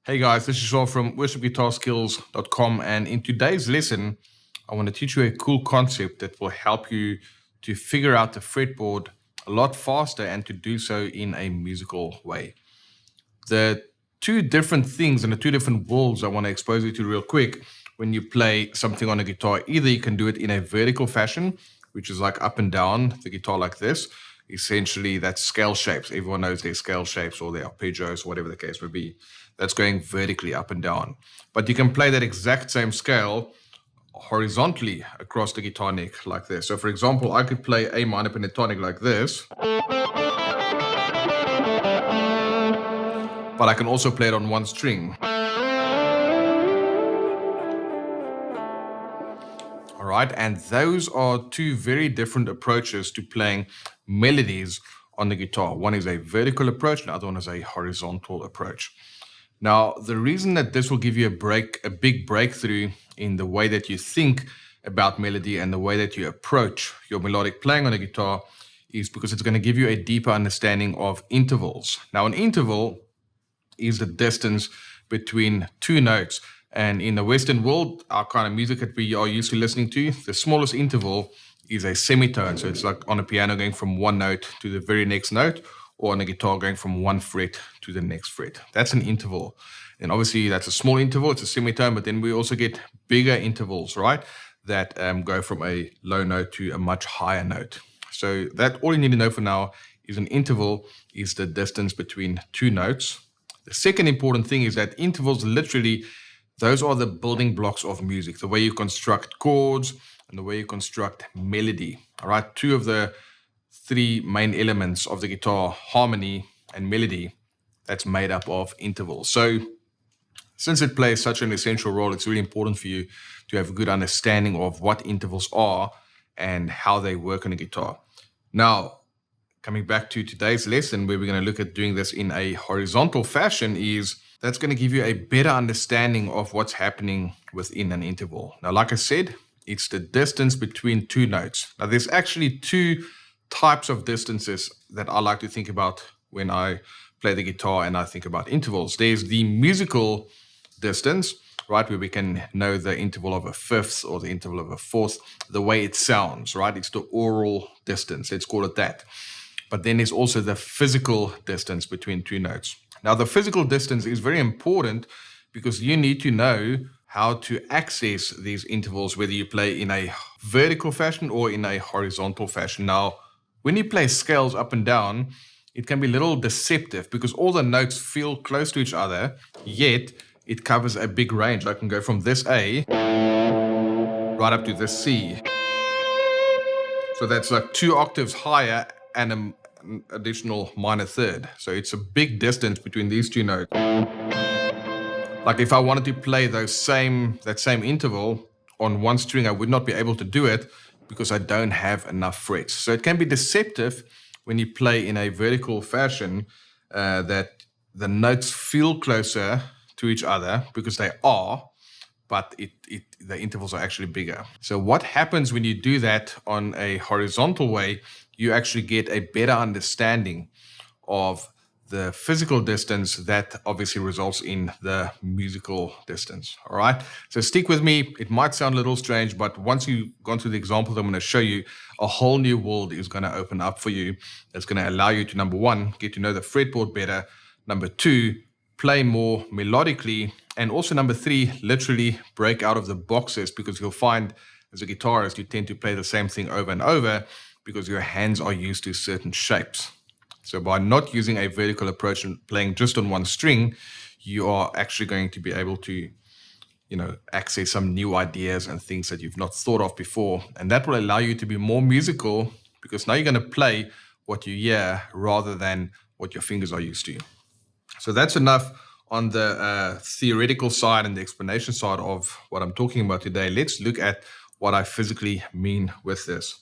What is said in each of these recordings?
Hey guys, this is Sean from worshipguitarskills.com, and in today's lesson, I want to teach you a cool concept that will help you to figure out the fretboard a lot faster and to do so in a musical way. The two different things and the two different worlds I want to expose you to real quick when you play something on a guitar. Either you can do it in a vertical fashion, which is like up and down the guitar like this. Essentially, that's scale shapes. Everyone knows their scale shapes or their arpeggios, whatever the case may be. That's going vertically up and down. But you can play that exact same scale horizontally across the guitar neck like this. So for example, I could play A minor pentatonic like this, but I can also play it on one string. All right, and those are two very different approaches to playing melodies on the guitar. One is a vertical approach, and the other one is a horizontal approach. Now, the reason that this will give you a big breakthrough in the way that you think about melody and the way that you approach your melodic playing on a guitar is because it's going to give you a deeper understanding of intervals. Now, an interval is the distance between two notes. And in the Western world, our kind of music that we are used to listening to, the smallest interval is a semitone. So it's like on a piano going from one note to the very next note, or on a guitar going from one fret to the next fret. That's an interval. And obviously that's a small interval, it's a semitone, but then we also get bigger intervals, right? That go from a low note to a much higher note. So that all you need to know for now is an interval is the distance between two notes. The second important thing is that intervals literally, those are the building blocks of music, the way you construct chords and the way you construct melody. All right, two of the three main elements of the guitar, harmony and melody, that's made up of intervals. So since it plays such an essential role, it's really important for you to have a good understanding of what intervals are and how they work on a guitar. Now, coming back to today's lesson, where we're going to look at doing this in a horizontal fashion, is that's going to give you a better understanding of what's happening within an interval. Now, like I said, it's the distance between two notes. Now, there's actually two types of distances that I like to think about when I play the guitar and I think about intervals. There's the musical distance, right, where we can know the interval of a fifth or the interval of a fourth, the way it sounds, right? It's the aural distance, let's call it that. But then there's also the physical distance between two notes. Now, the physical distance is very important because you need to know how to access these intervals, whether you play in a vertical fashion or in a horizontal fashion. Now, when you play scales up and down, it can be a little deceptive because all the notes feel close to each other, yet it covers a big range. I can go from this A right up to this C. So that's like 2 octaves higher and an additional minor third. So it's a big distance between these two notes. Like if I wanted to play that same interval on one string, I would not be able to do it because I don't have enough frets. So it can be deceptive when you play in a vertical fashion that the notes feel closer to each other because they are, but the intervals are actually bigger. So what happens when you do that on a horizontal way, you actually get a better understanding of the physical distance that obviously results in the musical distance. All right, so stick with me. It might sound a little strange, but once you've gone through the examples I'm going to show you, a whole new world is going to open up for you. It's going to allow you to, number one, get to know the fretboard better. Number two, play more melodically. And also number three, literally break out of the boxes, because you'll find as a guitarist, you tend to play the same thing over and over because your hands are used to certain shapes. So by not using a vertical approach and playing just on one string, you are actually going to be able to, access some new ideas and things that you've not thought of before. And that will allow you to be more musical because now you're going to play what you hear rather than what your fingers are used to. So that's enough on the theoretical side and the explanation side of what I'm talking about today. Let's look at what I physically mean with this.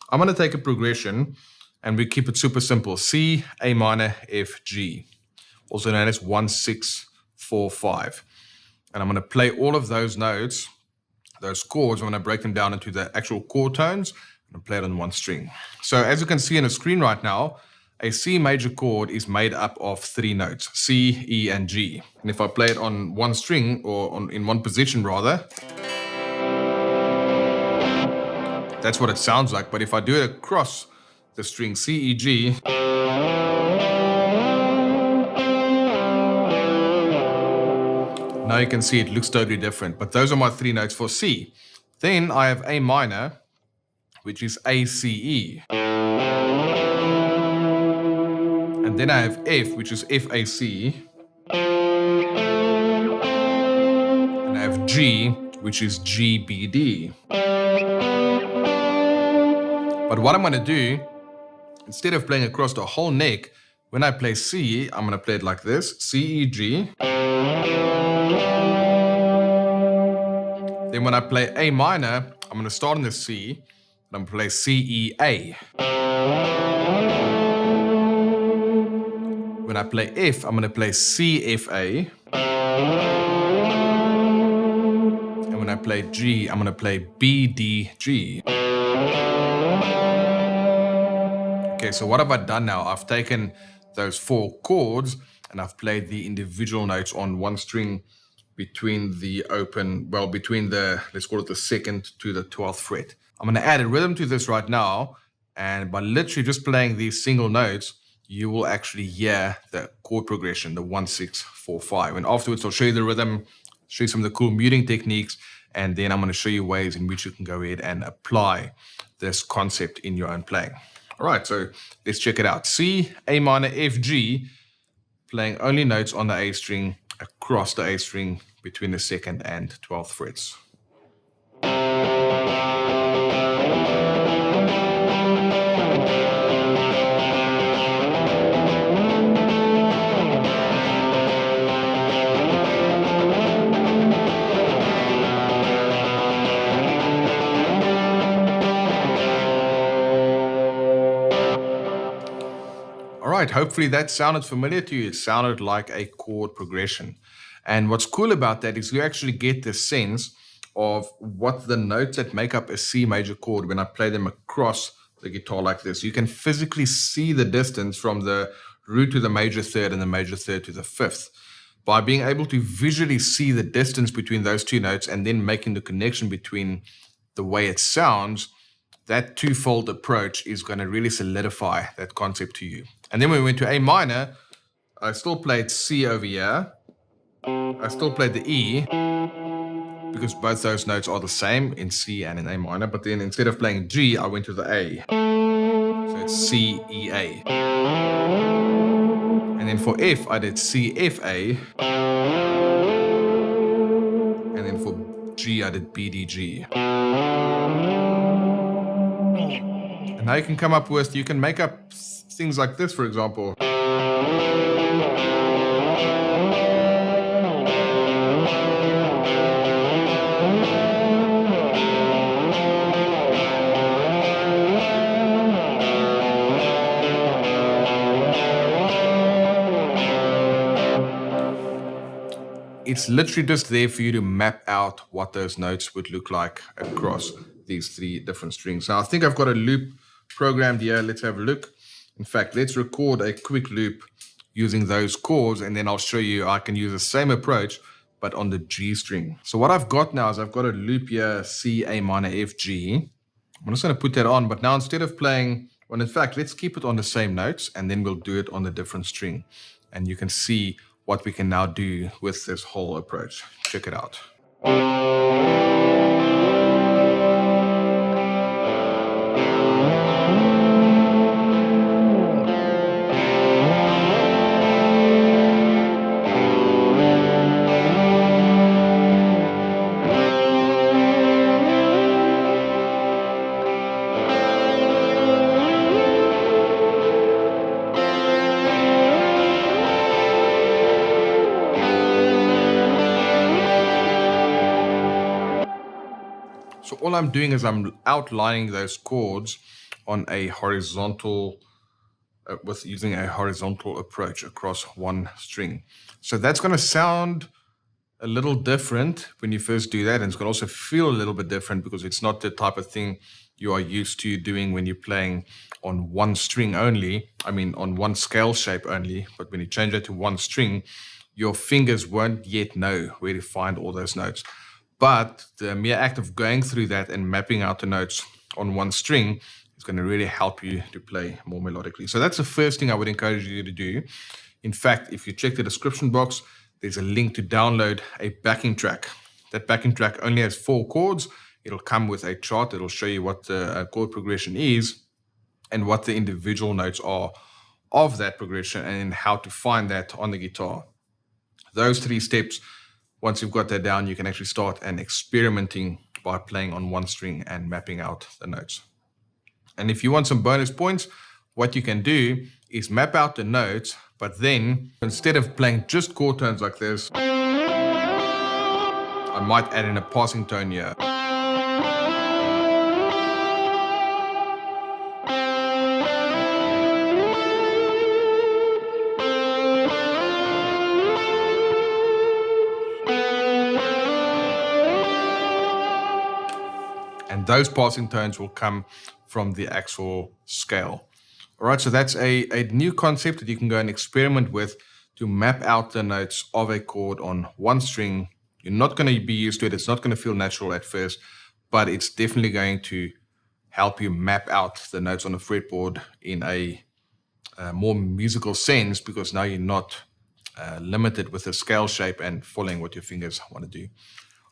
I'm going to take a progression and we keep it super simple. C, A minor, F, G, also known as 1, 6, 4, 5. And I'm going to play all of those notes, those chords. I'm going to break them down into the actual chord tones and play it on one string. So as you can see on the screen right now, a C major chord is made up of 3 notes, C, E, and G. And if I play it on one string, or in one position rather, that's what it sounds like. But if I do it across the string C, E, G, now you can see it looks totally different. But those are my 3 notes for C. Then I have A minor, which is A, C, E. And then I have F, which is F, A, C. And I have G, which is G, B, D. But what I'm going to do, instead of playing across the whole neck, when I play C, I'm going to play it like this, C, E, G. Then when I play A minor, I'm going to start on the C, and I'm going to play C, E, A. When I play F, I'm going to play C, F, A. And when I play G, I'm going to play B, D, G. Okay, so what have I done now? I've taken those 4 chords and I've played the individual notes on one string between the let's call it the 2nd to the 12th fret. I'm going to add a rhythm to this right now, and by literally just playing these single notes, you will actually hear the chord progression, the 1, 6, 4, 5. And afterwards, I'll show you the rhythm, show you some of the cool muting techniques, and then I'm going to show you ways in which you can go ahead and apply this concept in your own playing. All right, so let's check it out. C, A minor, F, G, playing only notes on the A string, across the A string between the 2nd and 12th frets. All right, hopefully that sounded familiar to you. It sounded like a chord progression. And what's cool about that is you actually get the sense of what the notes that make up a C major chord when I play them across the guitar like this. You can physically see the distance from the root to the major third and the major third to the 5th. By being able to visually see the distance between those 2 notes and then making the connection between the way it sounds, that twofold approach is going to really solidify that concept to you. And then when we went to A minor, I still played C over here. I still played the E, because both those notes are the same in C and in A minor. But then instead of playing G, I went to the A. So it's C, E, A. And then for F, I did C, F, A. And then for G, I did B, D, G. And now you can come up with, you can make up things like this, for example. It's literally just there for you to map out what those notes would look like across these 3 different strings. Now, I think I've got a loop programmed here. Let's have a look. In fact, let's record a quick loop using those chords, and then I'll show you I can use the same approach, but on the G string. So what I've got now is I've got a loop here, C, A minor, F, G. I'm just going to put that on, but now instead of playing, well, in fact, let's keep it on the same notes, and then we'll do it on the different string. And you can see what we can now do with this whole approach. Check it out. So all I'm doing is I'm outlining those chords on a horizontal, using a horizontal approach across one string. So that's going to sound a little different when you first do that, and it's going to also feel a little bit different because it's not the type of thing you are used to doing when you're playing on one string only, on one scale shape only, but when you change it to one string, your fingers won't yet know where to find all those notes. But the mere act of going through that and mapping out the notes on one string is going to really help you to play more melodically. So that's the first thing I would encourage you to do. In fact, if you check the description box, there's a link to download a backing track. That backing track only has 4 chords. It'll come with a chart. It'll show you what the chord progression is and what the individual notes are of that progression and how to find that on the guitar. Those 3 steps, once you've got that down, you can actually start and experimenting by playing on one string and mapping out the notes. And if you want some bonus points, what you can do is map out the notes, but then instead of playing just chord tones like this, I might add in a passing tone here. And those passing tones will come from the actual scale. All right, so that's a new concept that you can go and experiment with to map out the notes of a chord on one string. You're not going to be used to it. It's not going to feel natural at first, but it's definitely going to help you map out the notes on the fretboard in a more musical sense, because now you're not limited with the scale shape and following what your fingers want to do.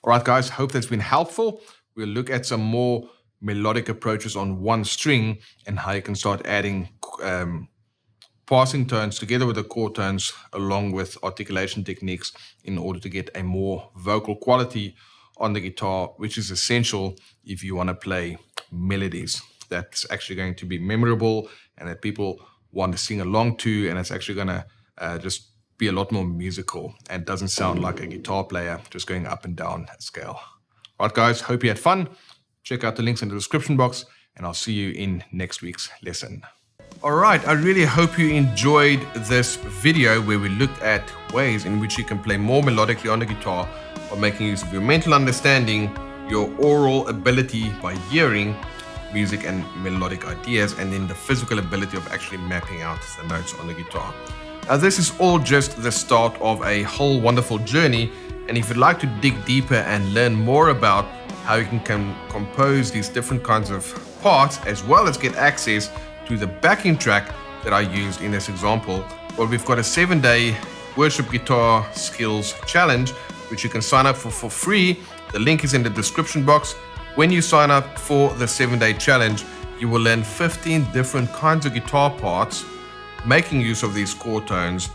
All right, guys, hope that's been helpful. We'll look at some more melodic approaches on one string and how you can start adding passing tones together with the chord tones along with articulation techniques in order to get a more vocal quality on the guitar, which is essential if you want to play melodies that's actually going to be memorable and that people want to sing along to, and it's actually going to just be a lot more musical and doesn't sound like a guitar player just going up and down a scale. All right, guys, hope you had fun. Check out the links in the description box, and I'll see you in next week's lesson. All right, I really hope you enjoyed this video where we looked at ways in which you can play more melodically on the guitar by making use of your mental understanding, your oral ability by hearing music and melodic ideas, and then the physical ability of actually mapping out the notes on the guitar. Now, this is all just the start of a whole wonderful journey, and if you'd like to dig deeper and learn more about how you can compose these different kinds of parts, as well as get access to the backing track that I used in this example, well, we've got a 7-day worship guitar skills challenge, which you can sign up for free. The link is in the description box. When you sign up for the 7-day challenge, you will learn 15 different kinds of guitar parts, making use of these chord tones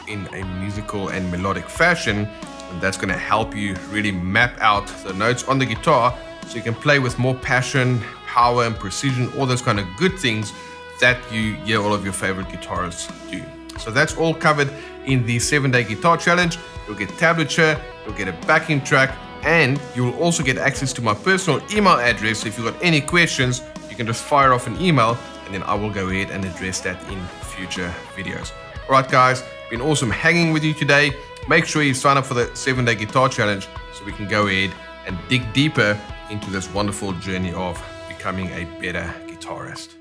in a musical and melodic fashion. And that's going to help you really map out the notes on the guitar so you can play with more passion, power, and precision, all those kind of good things that you hear all of your favorite guitarists do. So that's all covered in the 7-day guitar challenge. You'll get tablature, you'll get a backing track, and you'll also get access to my personal email address. So if you've got any questions, you can just fire off an email, and then I will go ahead and address that in future videos. All right, guys, been awesome hanging with you today. Make sure you sign up for the 7-day guitar challenge so we can go ahead and dig deeper into this wonderful journey of becoming a better guitarist.